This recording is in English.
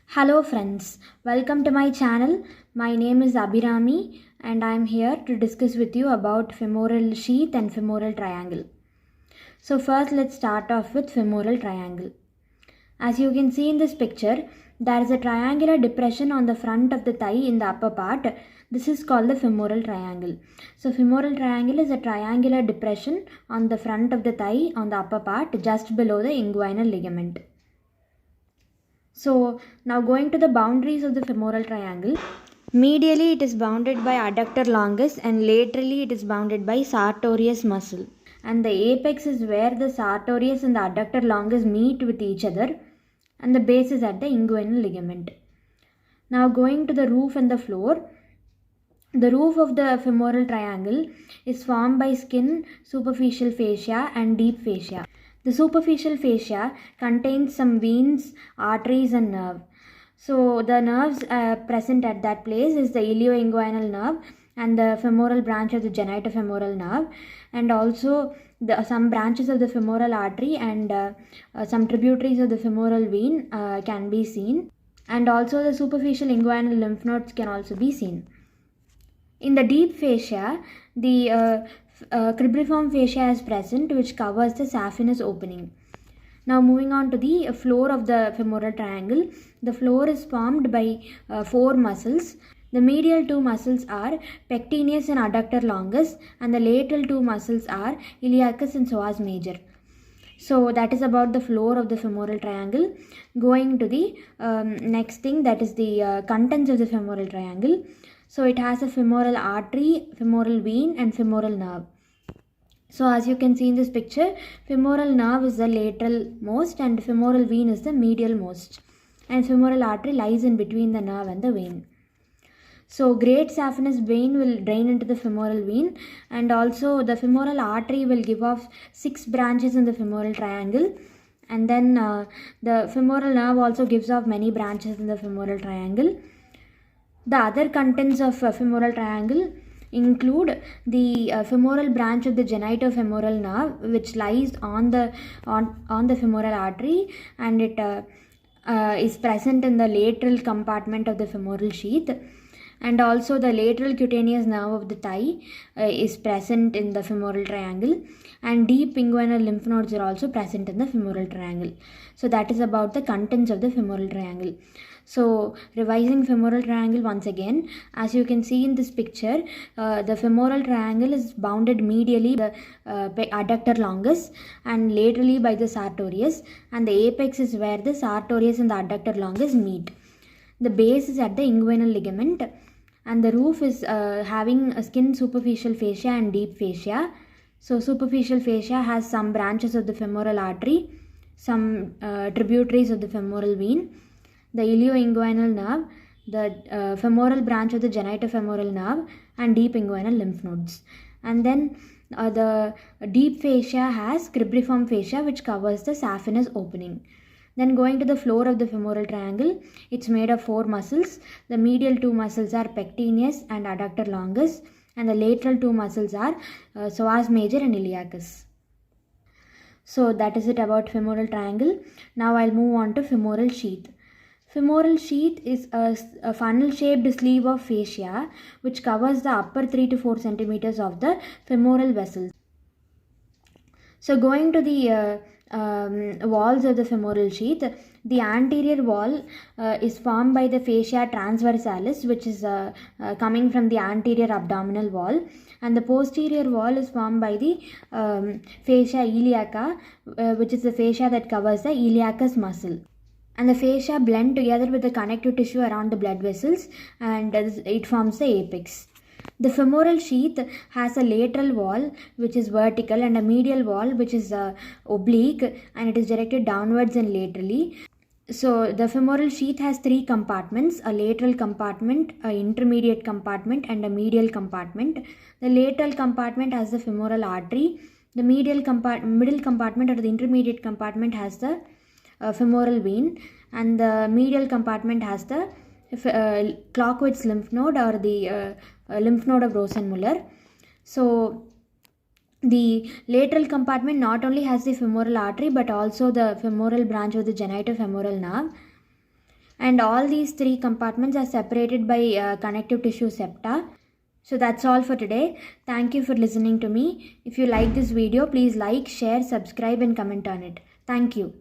Hello friends, welcome to my channel. My name is Abhirami and I am here to discuss with you about femoral sheath and femoral triangle. So first let's start off with femoral triangle. As you can see in this picture, there is a triangular depression on the front of the thigh in the upper part. This is called the femoral triangle. So femoral triangle is a triangular depression on the front of the thigh on the upper part just below the inguinal ligament. So now going to the boundaries of the femoral triangle. Medially it is bounded by adductor longus and laterally it is bounded by sartorius muscle. And the apex is where the sartorius and the adductor longus meet with each other and the base is at the inguinal ligament. Now going to the roof and the floor. The roof of the femoral triangle is formed by skin, superficial fascia and deep fascia. The superficial fascia contains some veins, arteries and nerve. So the nerves present at that place is the ilioinguinal nerve and the femoral branch of the genitofemoral nerve, and also some branches of the femoral artery and some tributaries of the femoral vein can be seen, and also the superficial inguinal lymph nodes can also be seen. In the deep fascia, the cribriform fascia is present, which covers the saphenous opening. Now moving on to the floor of the femoral triangle. The floor is formed by four muscles. The medial two muscles are pectineus and adductor longus, and the lateral two muscles are iliacus and psoas major. So that is about the floor of the femoral triangle. Going to the next thing, that is the contents of the femoral triangle. So it has a femoral artery, femoral vein and femoral nerve. So as you can see in this picture, femoral nerve is the lateral most and femoral vein is the medial most. And femoral artery lies in between the nerve and the vein. So great saphenous vein will drain into the femoral vein, and also the femoral artery will give off 6 branches in the femoral triangle. And then the femoral nerve also gives off many branches in the femoral triangle. The other contents of femoral triangle include the femoral branch of the genitofemoral nerve, which lies on the femoral artery, and it is present in the lateral compartment of the femoral sheath. And also the lateral cutaneous nerve of the thigh is present in the femoral triangle, and deep inguinal lymph nodes are also present in the femoral triangle. So that is about the contents of the femoral triangle. So revising femoral triangle once again, as you can see in this picture, the femoral triangle is bounded medially by the adductor longus and laterally by the sartorius, and the apex is where the sartorius and the adductor longus meet. The base is at the inguinal ligament, and the roof is having a skin, superficial fascia and deep fascia. So superficial fascia has some branches of the femoral artery, some tributaries of the femoral vein, the ilioinguinal nerve, the femoral branch of the genitofemoral nerve and deep inguinal lymph nodes. And then the deep fascia has cribriform fascia, which covers the saphenous opening. Then going to the floor of the femoral triangle, it's made of 4 muscles. The medial 2 muscles are pectineus and adductor longus, and the lateral 2 muscles are psoas major and iliacus. So that is it about femoral triangle. Now I'll move on to femoral sheath. Femoral sheath is a funnel-shaped sleeve of fascia which covers the upper 3 to 4 centimeters of the femoral vessels. So going to the walls of the femoral sheath, the anterior wall is formed by the fascia transversalis, which is coming from the anterior abdominal wall, and the posterior wall is formed by the fascia iliaca, which is the fascia that covers the iliacus muscle. And the fascia blend together with the connective tissue around the blood vessels, and it forms the apex. The femoral sheath has a lateral wall which is vertical and a medial wall which is oblique, and it is directed downwards and laterally. So the femoral sheath has 3 compartments: a lateral compartment, an intermediate compartment and a medial compartment. The lateral compartment has the femoral artery. The middle compartment or the intermediate compartment has the femoral vein, and the medial compartment has the Clockwitz lymph node or the lymph node of Rosenmuller. So the lateral compartment not only has the femoral artery but also the femoral branch of the genitofemoral nerve, and all these 3 compartments are separated by connective tissue septa. So that's all for today. Thank you for listening to me. If you like this video, please like, share, subscribe and comment on it. Thank you.